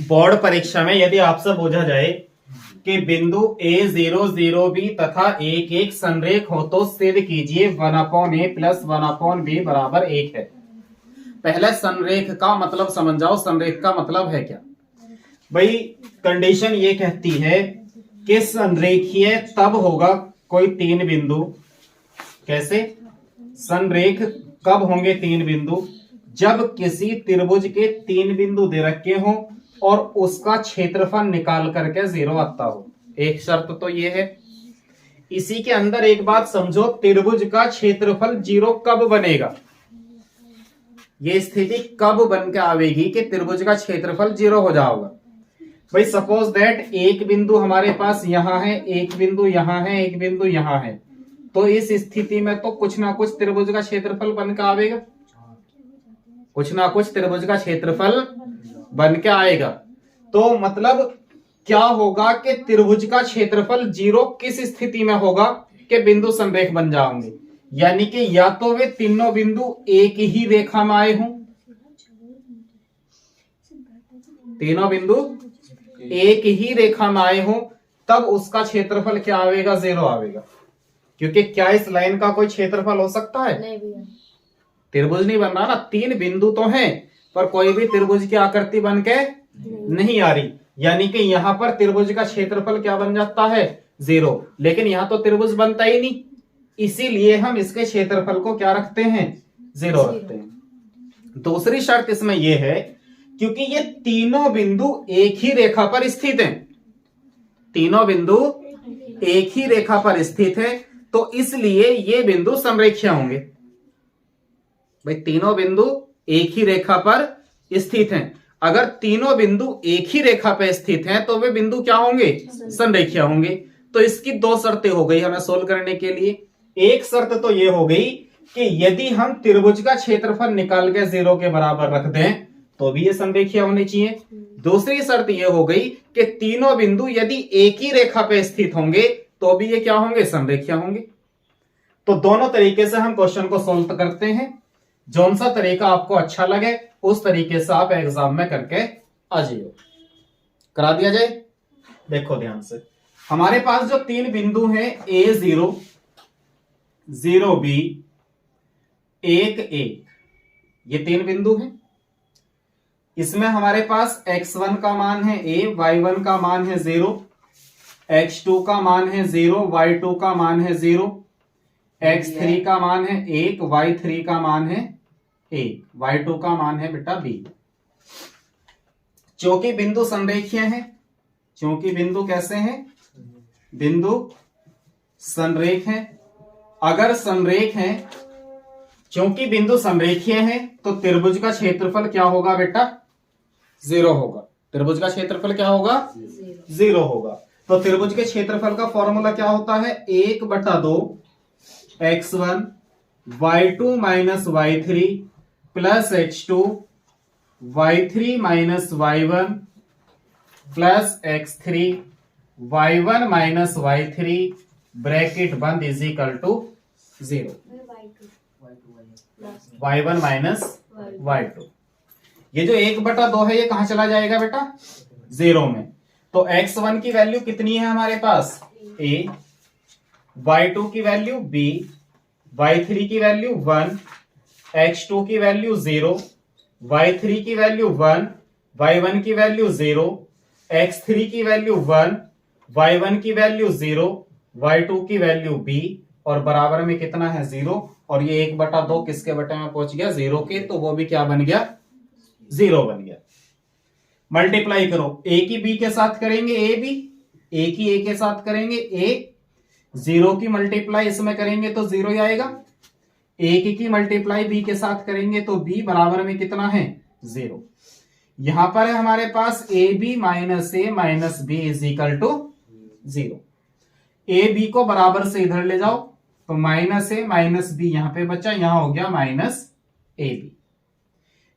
Board परीक्षा में यदि आपसे पूछा जाए कि बिंदु A0 0B तथा 1 1 संरेख हो तो सिद्ध कीजिए 1/a प्लस 1/b बराबर 1 है। पहले संरेख का मतलब समझ जाओ, संरेख का मतलब है क्या भाई। कंडीशन ये कहती है कि संरेखीय तब होगा कोई तीन बिंदु, कैसे संरेख कब होंगे तीन बिंदु, जब किसी त्रिभुज के तीन बिंदु दे रखे हों और उसका क्षेत्रफल निकाल करके 0 आता हो। एक शर्त तो ये है। इसी के अंदर एक बात समझो, त्रिभुज का क्षेत्रफल 0 कब बनेगा, ये स्थिति कब बन के आवेगी कि त्रिभुज का क्षेत्रफल 0 हो जाएगा। भाई सपोज दैट एक बिंदु हमारे पास यहां है, एक बिंदु यहां है, एक बिंदु यहां है, तो इस स्थिति में तो कुछ ना कुछ त्रिभुज का क्षेत्रफल बन के आवेगा, कुछ ना कुछ त्रिभुज का क्षेत्रफल बन के आएगा। तो मतलब क्या होगा कि त्रिभुज का क्षेत्रफल 0 किस स्थिति में होगा कि बिंदु संरेख बन जाएंगे, यानी कि या तो वे तीनों बिंदु एक ही रेखा में आए हों, तीनों बिंदु एक ही रेखा में आए हों, तब उसका क्षेत्रफल क्या आवेगा, 0 आवेगा। क्योंकि क्या इस लाइन का कोई क्षेत्रफल हो सकता है, नहीं भैया, त्रिभुज नहीं बन रहा ना, तीन बिंदु तो हैं पर कोई भी त्रिभुज की आकृति बन के नहीं आ रही, यानी कि यहां पर त्रिभुज का क्षेत्रफल क्या बन जाता है, 0। लेकिन यहां तो त्रिभुज बनता ही नहीं, इसीलिए हम इसके क्षेत्रफल को क्या रखते हैं, 0 रखते हैं। दूसरी शर्त इसमें यह है क्योंकि ये तीनों बिंदु एक ही रेखा पर स्थित हैं, तीनों बिंदु एक ही रेखा पर स्थित है, तो इसलिए ये बिंदु समरेखीय होंगे। भाई तीनों बिंदु एक ही रेखा पर स्थित हैं, अगर तीनों बिंदु एक ही रेखा पर स्थित हैं तो वे बिंदु क्या होंगे, संरेखीय होंगे। तो इसकी दो शर्तें हो गई हमें सोल्व करने के लिए। एक शर्त तो ये हो गई कि यदि हम त्रिभुज का क्षेत्रफल निकाल के 0 के बराबर रख दें तो भी ये संरेखीय होनी चाहिए। दूसरी शर्त ये हो गई कि तीनों बिंदु यदि एक ही रेखा पर स्थित होंगे तो भी ये क्या होंगे, संरेखीय होंगे। तो दोनों तरीके से हम क्वेश्चन को सोल्व करते हैं, जौन सा तरीका आपको अच्छा लगे उस तरीके से आप एग्जाम में करके आ जाइए। करा दिया जाए। देखो ध्यान से, हमारे पास जो तीन बिंदु हैं A0 0B 1 1, ये तीन बिंदु हैं। इसमें हमारे पास x1 का मान है a, y1 का मान है 0, x2 का मान है 0, y2 का मान है 0, x3 का मान है 1, y3 का मान है 1, y2 का मान है बेटा b। चूंकि बिंदु संरेखीय हैं, चूंकि बिंदु कैसे हैं, बिंदु संरेख हैं। अगर संरेख हैं, क्योंकि बिंदु संरेखीय हैं तो त्रिभुज का क्षेत्रफल क्या होगा बेटा, 0 होगा। त्रिभुज का क्षेत्रफल क्या होगा, 0 होगा। तो त्रिभुज के क्षेत्रफल का फॉर्मूला क्या होता है, 1/2 x1 y2 minus y3 plus x2 y3 minus y1 plus x3 y1 minus y3 bracket बंद is equal to 0, y1 minus y2। ये जो 1/2 है ये कहां चला जाएगा बेटा, 0 में। तो x1 की वैल्यू कितनी है हमारे पास, a, y2 की वैल्यू b, y3 की वैल्यू 1, x2 की वैल्यू 0, y3 की वैल्यू 1, y1 की वैल्यू 0, x3 की वैल्यू 1, y1 की वैल्यू 0, y2 की वैल्यू b, और बराबर में कितना है 0। और ये 1/2 किसके बटे में पहुंच गया, 0 के, तो वो भी क्या बन गया, 0 बन गया। मल्टीप्लाई करो, a की b के साथ करेंगे a b, a की a के साथ करेंगे a, 0 की मल्टीप्लाई इसमें करेंगे तो 0 ही आएगा, a की मल्टीप्लाई b के साथ करेंगे तो b बराबर में कितना है, 0। यहां पर है हमारे पास ab minus a minus b is equal to 0। a b को बराबर से इधर ले जाओ तो माइनस ए माइनस बी यहां पे बचा, यहां हो गया माइनस ए बी।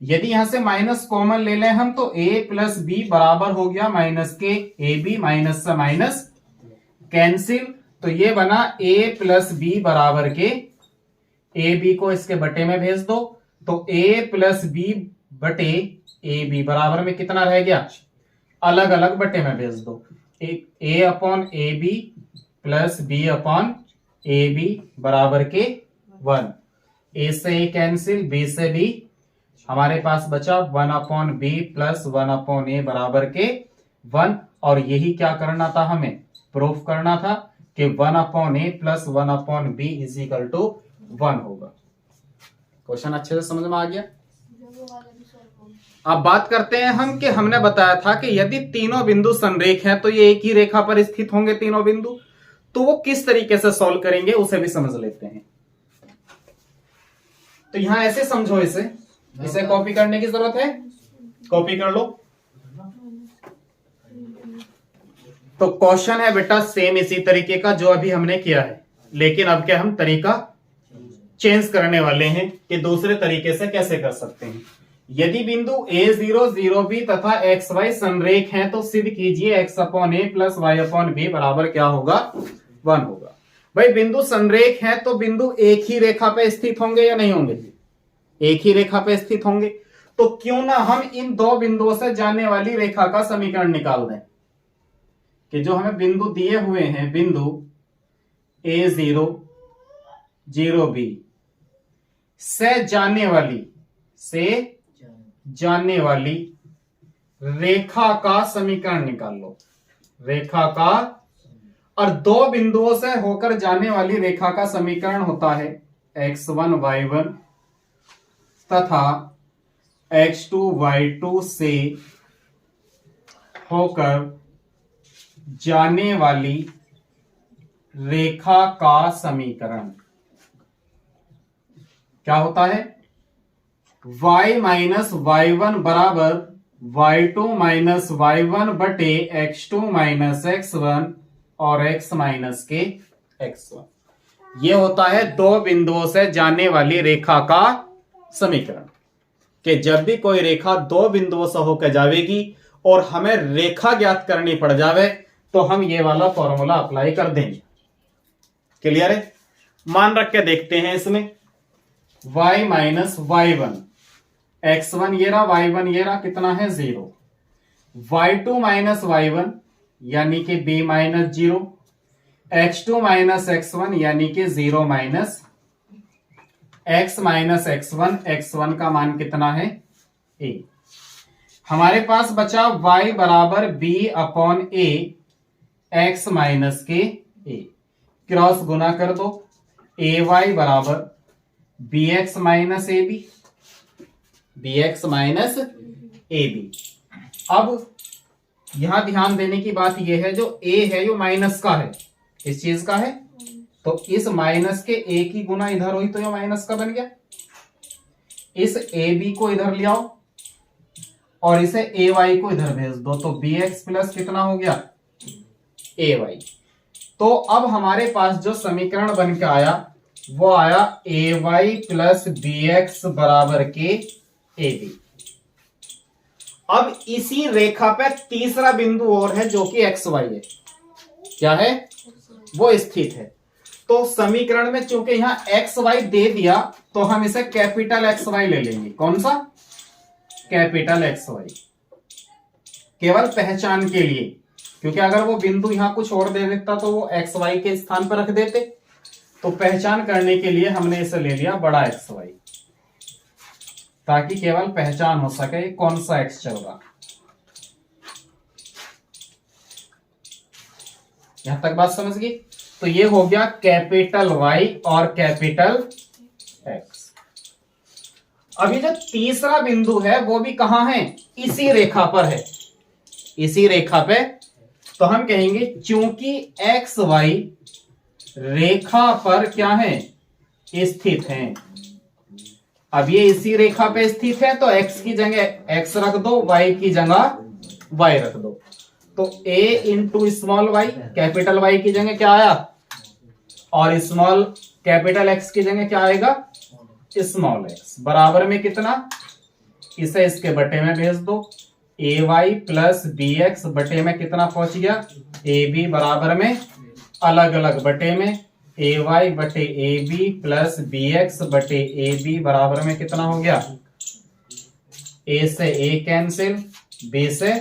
यदि यहां से माइनस कॉमन ले लें हम तो a प्लस बी बराबर हो गया माइनस के, ए बी माइनस से माइनस कैंसिल, तो ये बना a प्लस बी बराबर के, ए बी को इसके बटे में भेज दो तो a प्लस बी बटे ए बी बराबर में कितना रह गया, अलग अलग बटे में भेज दो, A upon A B plus B upon A B बराबर के 1, ए से ए कैंसिल, बी से बी, हमारे पास बचा 1 upon B plus 1 upon A बराबर के 1। और यही क्या करना था, हमें प्रूफ करना था कि 1 upon A plus 1 upon B is equal to 1 होगा। क्वेश्चन अच्छे से समझ में आ गया। अब बात करते हैं हम कि हमने बताया था कि यदि तीनों बिंदु संरेख हैं तो ये एक ही रेखा पर स्थित होंगे तीनों बिंदु, तो वो किस तरीके से सॉल्व करेंगे उसे भी समझ लेते हैं। तो यहां ऐसे समझो, इसे कॉपी करने की जरूरत है, कॉपी कर लो। तो क्वेश्चन है बेटा सेम इसी तरीके का जो अभी हमने किया है, लेकिन अब क्या हम तरीका चेंज करने वाले हैं कि दूसरे तरीके से कैसे कर सकते हैं। यदि बिंदु a0 0b तथा xy संरेख हैं तो सिद्ध कीजिए x upon A plus y upon B बराबर क्या होगा, 1 होगा। भाई बिंदु संरेख हैं तो बिंदु एक ही रेखा पे स्थित होंगे या नहीं होंगे, एक ही रेखा पे स्थित होंगे। तो क्यों ना हम इन दो बिंदुओं से जाने वाली रेखा का समीकरण निकाल दें कि जो हमें बिंदु दिए हुए हैं, बिंदु a0 0b से जाने वाली रेखा का समीकरण निकाल लो, रेखा का। और दो बिंदुओं से होकर जाने वाली रेखा का समीकरण होता है x1 y1 तथा x2 y2 से होकर जाने वाली रेखा का समीकरण क्या होता है, y माइनस y1 बराबर y2 माइनस y1 बटे x2 माइनस x1 और x माइनस के x1। ये होता है दो बिंदुओं से जाने वाली रेखा का समीकरण कि जब भी कोई रेखा दो बिंदुओं से होकर जाएगी और हमें रेखा ज्ञात करनी पड़ जावे तो हम ये वाला फॉर्मूला अप्लाई कर देंगे। क्लियर है। मान रख के देखते हैं इसमें y माइनस y1, x1 ये रहा, y1 ये रहा, कितना है 0, y2 माइनस y1 यानी कि b minus 0, x2 minus x1 यानी कि 0 minus x minus x1, x1 का मान कितना है a। हमारे पास बचा y बराबर b upon a x minus के a, क्रॉस गुना कर दो, ay बराबर bx minus A B, bx minus A B. अब यहां ध्यान देने की बात यह है जो a है यो माइनस का है, इस चीज का है, तो इस माइनस के a की गुना इधर हुई तो ये माइनस का बन गया। इस ए बी को इधर ले आओ और इसे ए वाई को इधर भेज दो तो bx प्लस कितना हो गया ए वाई। तो अब हमारे पास जो समीकरण बन के आया वो आया ए वाई प्लस बी एक्स बराबर के ए बी। अब इसी रेखा पे तीसरा बिंदु और है जो कि एक्स वाई है, क्या है वो स्थित है। तो समीकरण में चूंकि यहां एक्स वाई दे दिया तो हम इसे कैपिटल एक्स वाई ले लेंगे। कौन सा, कैपिटल एक्स वाई, केवल पहचान के लिए, क्योंकि अगर वो बिंदु यहां कुछ और दे देता तो वो एक्स वाई के स्थान पर रख देते। तो पहचान करने के लिए हमने इसे ले लिया बड़ा एक्स वाई, ताकि केवल पहचान हो सके कौन सा एक्स चल रहा। यहां तक बात समझ गई। तो ये हो गया कैपिटल वाई और कैपिटल एक्स। अभी जो तीसरा बिंदु है वो भी कहां है, इसी रेखा पर है, इसी रेखा पे। तो हम कहेंगे चूंकि एक्स वाई रेखा पर क्या है, स्थित हैं। अब ये इसी रेखा पे स्थित है तो x की जगह x रख दो, y की जगह y रख दो। तो a into small y, capital Y की जगह क्या आया, और स्मॉल कैपिटल X की जगह क्या आएगा, स्मॉल x, बराबर में कितना, इसे इसके बटे में भेज दो, ए वाई प्लस बी एक्स बटे में कितना पहुंच गया, ए बी बराबर में अलग अलग बटे में ए वाई बटे A B plus B X बटे ए बी बराबर में कितना हो गया, ए से ए कैंसिल, बी से,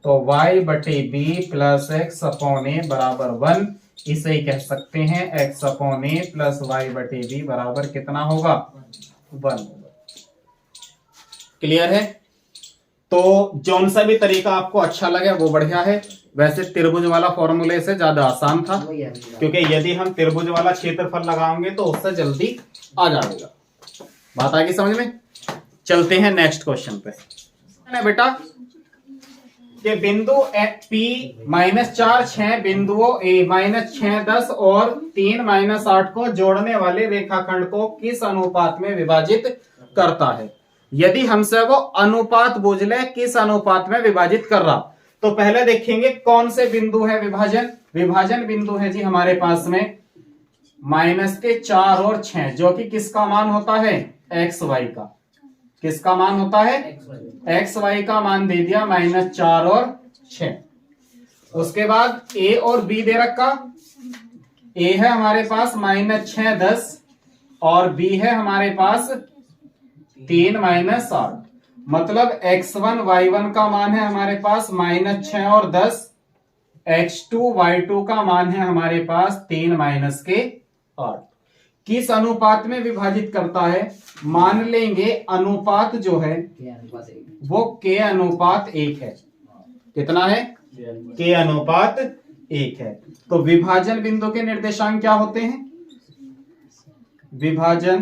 तो y बटे B plus x upon A बराबर 1। इसे ही कह सकते हैं x upon A plus Y बटे बी बराबर कितना होगा, 1 होगा। क्लियर है? तो जौन सा भी तरीका आपको अच्छा लगे वो बढ़िया है। वैसे त्रिभुज वाला फॉर्मूले से ज्यादा आसान था, क्योंकि यदि हम त्रिभुज वाला क्षेत्रफल लगाएंगे तो उससे जल्दी आ जाएगा। बात आएगी समझ में? चलते हैं नेक्स्ट क्वेश्चन पे। है बेटा कि बिंदु P -4 6 बिंदुओं A -6 10 और 3 -8 को जोड़ने वाले रेखाखंड को किस अनुपात में विभाजित करता है? यदि हमसे वो अनुपात पूछ ले किस अनुपात में विभाजित कर रहा, तो पहले देखेंगे कौन से बिंदु है विभाजन। विभाजन बिंदु है जी हमारे पास में -4 और 6, जो कि किसका मान होता है, एक्स वाई का। किसका मान होता है, एक्स वाई का मान दे दिया -4 और 6। उसके बाद ए और बी दे रखा। ए है हमारे पास -6 10 और बी है हमारे पास 3 -8। मतलब x1 y1 का मान है हमारे पास -6 और 10, x2 y2 का मान है हमारे पास 3 -8। किस अनुपात में विभाजित करता है? मान लेंगे अनुपात जो है वो k अनुपात 1 है। कितना है? k अनुपात 1 है। तो विभाजन बिंदु के निर्देशांक क्या होते हैं? विभाजन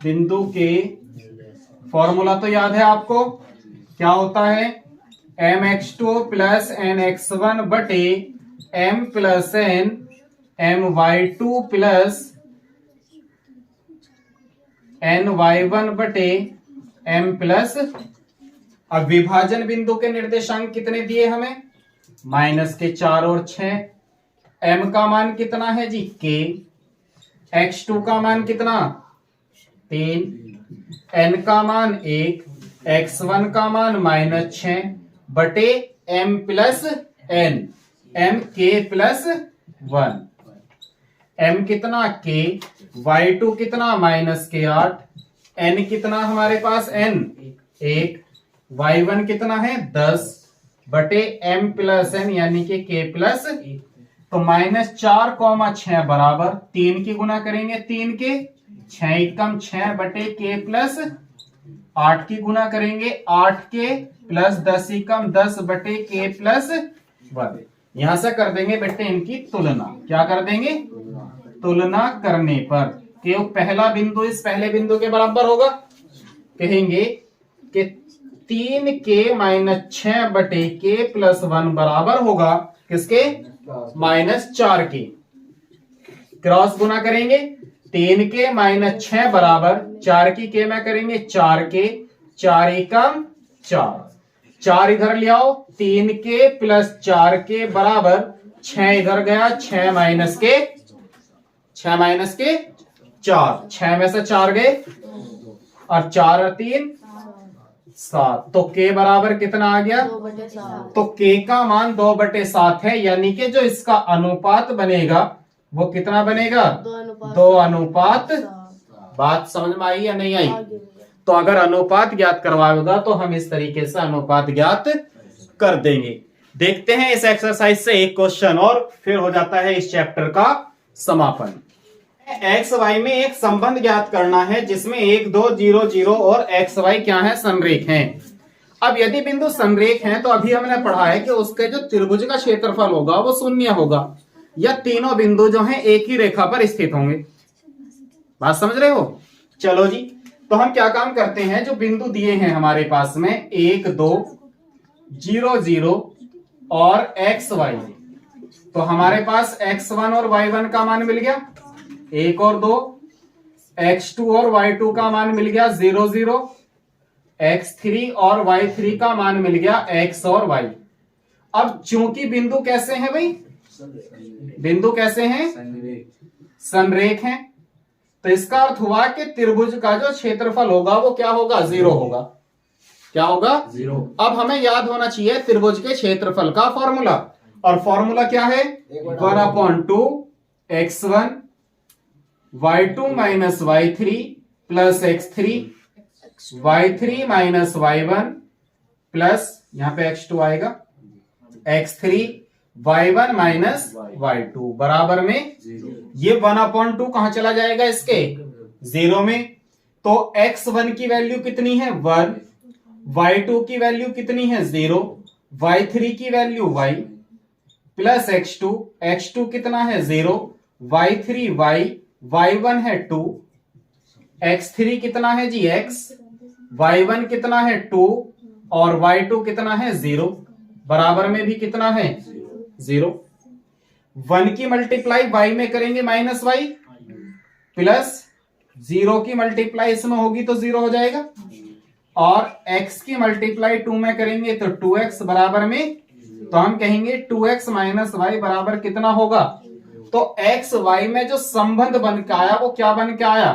बिंदु के फॉर्मूला तो याद है आपको, क्या होता है, mx2 प्लस nx1 बटे m plus n my2 plus ny1 बटे m प्लस। अब विभाजन बिंदु के निर्देशांक कितने दिए हमें, -4 और 6। m का मान कितना है जी, k। x2 का मान कितना, 3। n का मान 1, x1 का मान -6 बटे m plus n, m k plus 1। m कितना, k। y2 कितना, -8। n कितना हमारे पास, n 1। y1 कितना है, 10 बटे m प्लस n यानी कि k प्लस। तो -4, 6 बराबर 3 की गुना करेंगे 3 के, 6 एकम 6 बटे k प्लस 8 की गुना करेंगे 8 के प्लस 10 एकम 10 बटे k प्लस 1। यहां से कर देंगे बेटे इनकी तुलना। क्या कर देंगे, तुलना करने पर कि पहला बिंदु इस पहले बिंदु के बराबर होगा। कहेंगे कि 3k -6 बटे k प्लस 1 बराबर होगा किसके, -4 के। क्रॉस गुना करेंगे 3k -6 बराबर 4 की k में करेंगे 4k, 4 एकम 4, 4 इधर ले आओ, 3k प्लस 4k बराबर 6 इधर गया, 6 माइनस के 4, 6 में से 4 गए और 4 और 3 7। तो k बराबर कितना आ गया, 2/7। तो k का मान 2/7 है, यानी कि जो इसका अनुपात बनेगा वो कितना बनेगा, 2:7। बात समझ में आई या नहीं आई? तो अगर अनुपात ज्ञात करवाएगा तो हम इस तरीके से अनुपात ज्ञात कर देंगे। देखते हैं इस एक्सरसाइज से एक क्वेश्चन और फिर हो जाता है इस चैप्टर का समापन। एक्स वाई में एक संबंध ज्ञात करना है जिसमें 1 2 0 0 और एक्स वाई क्या है, संरेख हैं। अब यदि बिंदु संरेख हैं तो अभी हमने पढ़ा है कि उसके जो त्रिभुज का क्षेत्रफल होगा वो शून्य होगा, या तीनों बिंदु जो हैं एक ही रेखा पर स्थित होंगे। बात समझ रहे हो? चलो जी, तो हम क्या काम करते हैं, जो बिंदु दिए हैं हमारे पास में 1 2 0 0 और एक्स वाई, तो हमारे पास x1 और y1 का मान मिल गया 1 और 2, x2 और y2 का मान मिल गया 0 0, x3 और y3 का मान मिल गया x और y। अब चूंकि बिंदु कैसे हैं भाई, बिंदु कैसे हैं, संरेख हैं, तो इसका अर्थ हुआ कि त्रिभुज का जो क्षेत्रफल होगा वो क्या होगा, 0 होगा। क्या होगा, 0। अब हमें याद होना चाहिए त्रिभुज के क्षेत्रफल का फॉर्मूला, और फॉर्मूला क्या है, 1/2 x1 y2 minus y3 plus x3 y3 minus y1 plus यहां पे x2 आएगा x3 y1 माइनस y2 बराबर में ये 1/2 कहां चला जाएगा इसके 0 में। तो x1 की वैल्यू कितनी है 1, y2 की वैल्यू कितनी है 0, y3 की वैल्यू y प्लस x2 कितना है 0, y3 y, y1 है 2, x3 कितना है जी x, y1 कितना है 2 और y2 कितना है 0, बराबर में भी कितना है 0। 1 की मल्टीप्लाई y में करेंगे माइनस y प्लस 0 की मल्टीप्लाई इसमें होगी तो 0 हो जाएगा और x की मल्टीप्लाई 2 में करेंगे तो 2x बराबर में, तो हम कहेंगे 2x माइनस y बराबर कितना होगा। तो x y में जो संबंध बन के आया वो क्या बन के आया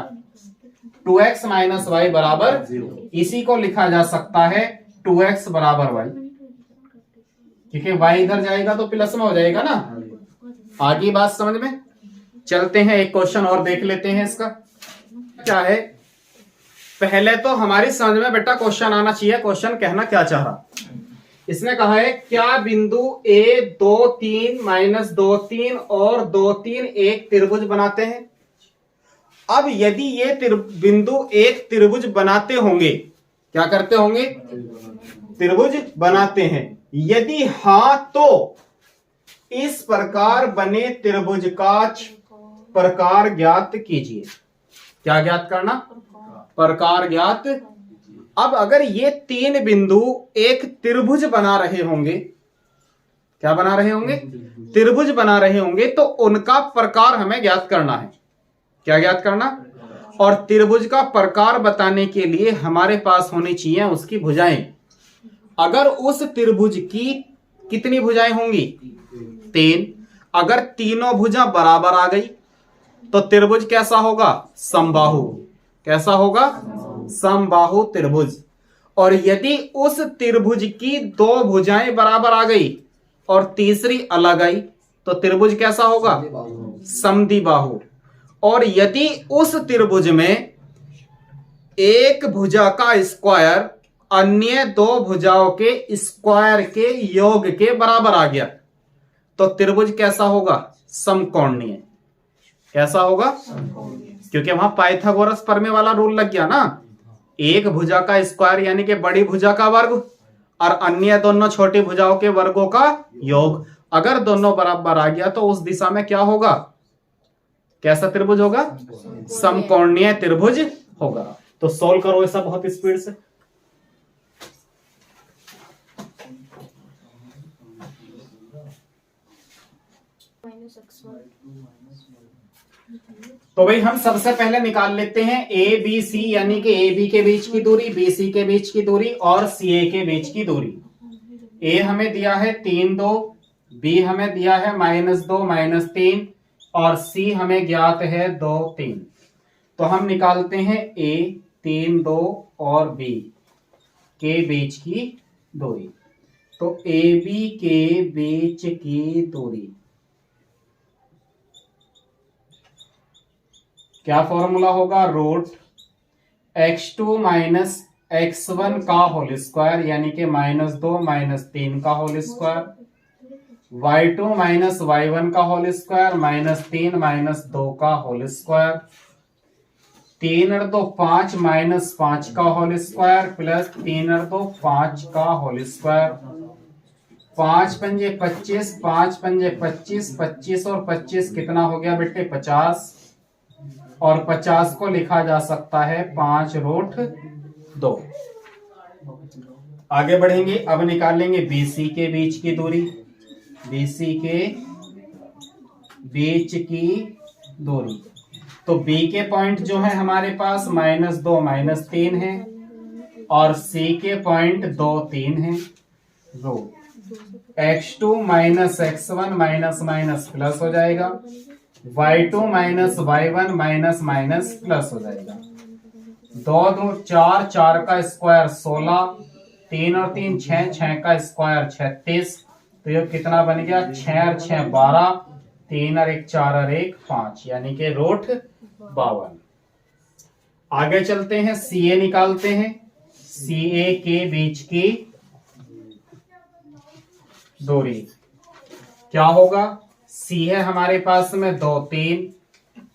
2x माइनस y बराबर 0। इसी को लिखा जा सकता है 2x बराबर y, क्योंकि y इधर जाएगा तो प्लस में हो जाएगा ना। आगे बात समझ में। चलते हैं एक क्वेश्चन और देख लेते हैं इसका क्या है। पहले तो हमारी समझ में बेटा क्वेश्चन आना चाहिए, क्वेश्चन कहना क्या चाह रहा। इसने कहा है क्या बिंदु A 2 3 माइनस 2 3 और 2 3 एक त्रिभुज बनाते हैं। अब यदि ये बिंदु एक त्रिभुज बनाते होंगे, क्या करते होंगे त्रिभुज बनाते हैं, यदि हां तो इस प्रकार बने त्रिभुज का प्रकार ज्ञात कीजिए। क्या ज्ञात करना, प्रकार ज्ञात। अब अगर ये तीन बिंदु एक त्रिभुज बना रहे होंगे, क्या बना रहे होंगे त्रिभुज बना रहे होंगे, तो उनका प्रकार हमें ज्ञात करना है। क्या ज्ञात करना, और त्रिभुज का प्रकार बताने के लिए हमारे पास होनी चाहिए उसकी भुजाएं। अगर उस त्रिभुज की कितनी भुजाएं होंगी 3, अगर तीनों भुजा बराबर आ गई तो त्रिभुज कैसा होगा समबाहु। कैसा होगा समबाहु त्रिभुज। और यदि उस त्रिभुज की 2 भुजाएं बराबर आ गई और तीसरी अलग आई तो त्रिभुज कैसा होगा समद्विबाहु। और यदि उस त्रिभुज में एक भुजा का स्क्वायर अन्य 2 भुजाओं के स्क्वायर के योग के बराबर आ गया तो त्रिभुज कैसा होगा समकोणीय। कैसा होगा, क्योंकि वहां पाइथागोरस प्रमेय वाला रूल लग गया ना। एक भुजा का स्क्वायर यानी कि बड़ी भुजा का वर्ग और अन्य दोनों छोटी भुजाओं के वर्गों का योग, अगर दोनों बराबर आ गया तो उस दिशा में क्या होगा, कैसा त्रिभुज होगा समकोणीय त्रिभुज होगा। तो सोल्व करो ऐसा बहुत स्पीड से। तो भाई हम सबसे पहले निकाल लेते हैं ए बी सी, यानी कि ए बी के बीच की दूरी, बी सी के बीच की दूरी और सी ए के बीच की दूरी। ए हमें दिया है 3 2, बी हमें दिया है -2 -3 और सी हमें ज्ञात है 2 3। तो हम निकालते हैं ए 3 2 और बी के बीच की दूरी। तो ए बी के बीच की दूरी क्या फॉर्मूला होगा, रूट x2 माइनस x1 का होल स्क्वायर यानी कि -2 -3 का whole square, y2 minus y1 का होल स्क्वायर -3 -2 का होल स्क्वायर, 3 और 2 5 -5 का होल स्क्वायर प्लस 3 और 2 5 का होल स्क्वायर। 5 पंजे 25, 5 पंजे 25, 25 और 25 कितना हो गया बेटे 50, और 50 को लिखा जा सकता है 5√2। आगे बढ़ेंगे, अब निकालेंगे BC के बीच की दूरी। BC के बीच की दूरी, तो B के पॉइंट जो है हमारे पास -2 -3 है और C के पॉइंट 2 3 है। रो x2 minus x1 minus plus हो जाएगा, y2 minus y1 minus plus हो जाएगा। 2 2 4, 4 का स्क्वायर 16, 3 और 3 6, 6 का स्क्वायर 36। तो ये कितना बन गया 6 और 6 12, 3 और 1 4 और 1 5 यानी कि रूट 52। आगे चलते हैं, सी ए निकालते हैं। सी ए के बीच की दूरी क्या होगा? सी है हमारे पास में 2 3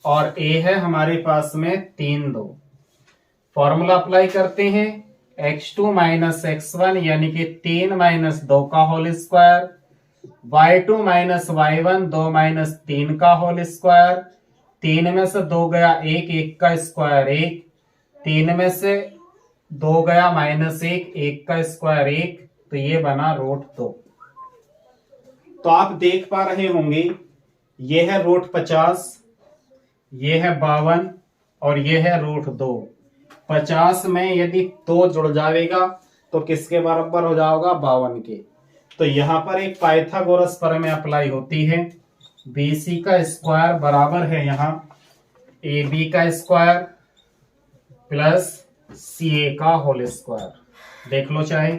और ए है हमारे पास में 3 2। फॉर्मूला अप्लाई करते हैं, x2 माइनस x1 यानी कि 3 माइनस 2 का whole square, y2 minus y1 2 minus 3 का होल स्क्वायर, 3 में से 2 गया 1, 1 का स्क्वायर 1, 3 में से 2 गया माइनस 1, 1 का स्क्वायर 1, तो ये बना √2। तो आप देख पा रहे होंगे ये है √50, ये है 52 और ये है √2। 50 में यदि 2 जुड़ जाएगा तो किसके बराबर हो जाएगा? 52 के। तो यहां पर एक पाइथागोरस प्रमेय अप्लाई होती है। BC का स्क्वायर बराबर है यहाँ AB का स्क्वायर प्लस CA का होल स्क्वायर। देख लो चाहे,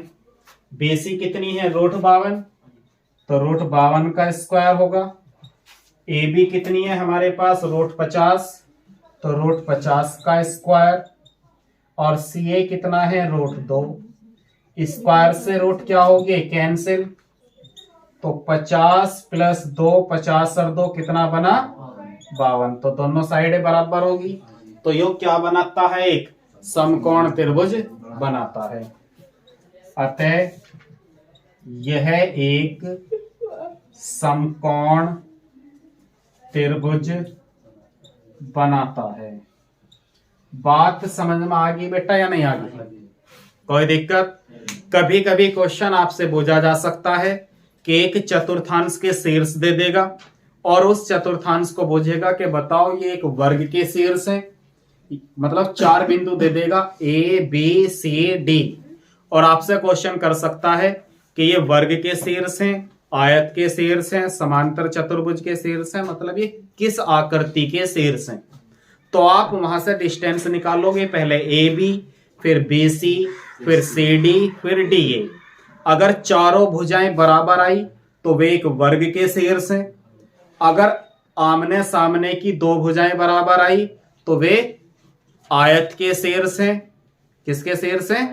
BC कितनी है? √52, तो √52 का स्क्वायर होगा। AB कितनी है हमारे पास? √50, तो √50 का स्क्वायर, और CA कितना है? √2। स्क्वायर से रूट क्या हो गए? कैंसिल, तो 50 प्लस 2, 50 और 2 कितना बना? 52। तो दोनों साइडें बराबर होगी, तो योग क्या बनाता है? एक समकोण त्रिभुज बनाता है। अतः यह एक समकोण त्रिभुज बनाता है। बात समझ में आ गई बेटा या नहीं आ गई? कोई दिक्कत? कभी कभी क्वेश्चन आपसे पूछा जा सकता है कि एक चतुर्थांश के शीर्ष दे देगा और उस चतुर्थांश को पूछेगा कि बताओ ये एक वर्ग के शीर्ष है, मतलब 4 बिंदु दे देगा A B C D, और आपसे क्वेश्चन कर सकता है कि ये वर्ग के शीर्ष हैं, आयत के शीर्ष हैं, समांतर चतुर्भुज के शीर्ष हैं, मतलब ये किस आकृति के शीर्ष हैं। तो आप वहां से डिस्टेंस निकालोगे, पहले AB, फिर BC, फिर CD, फिर DA। अगर चारों भुजाएं बराबर आई तो वे एक वर्ग के शीर्ष हैं। अगर आमने सामने की 2 भुजाएं बराबर आई तो वे आयत के शीर्ष हैं। किसके शीर्ष हैं?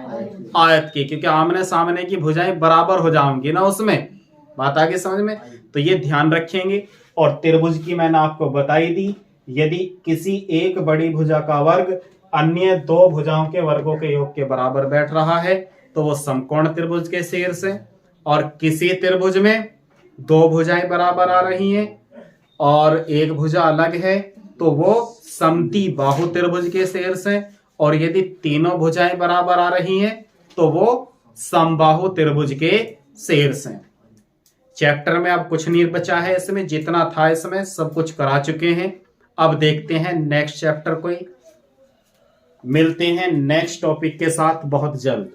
आयत के, क्योंकि आमने सामने की भुजाएं बराबर हो जाएंगी ना उसमें। बात आगे समझ में? तो ये ध्यान रखेंगे। और त्रिभुज की मैंने आपको बताई दी, यदि किसी एक बड़ी भुजा का वर्ग अन्य 2 भुजाओं के वर्गों के योग के बराबर बैठ रहा है तो वो समकोण त्रिभुज के शीर्ष है। और किसी त्रिभुज में 2 भुजाएं बराबर आ रही हैं और एक भुजा अलग है तो वो समद्विबाहु त्रिभुज के शीर्ष है। और यदि तीनों भुजाएं बराबर आ रही हैं तो वो समबाहु त्रिभुज के शीर्ष हैं। चैप्टर में अब कुछ नहीं बचा है, इसमें जितना था इसमें सब कुछ करा चुके हैं। अब देखते हैं नेक्स्ट चैप्टर को। मिलते हैं नेक्स्ट टॉपिक के साथ बहुत जल्द।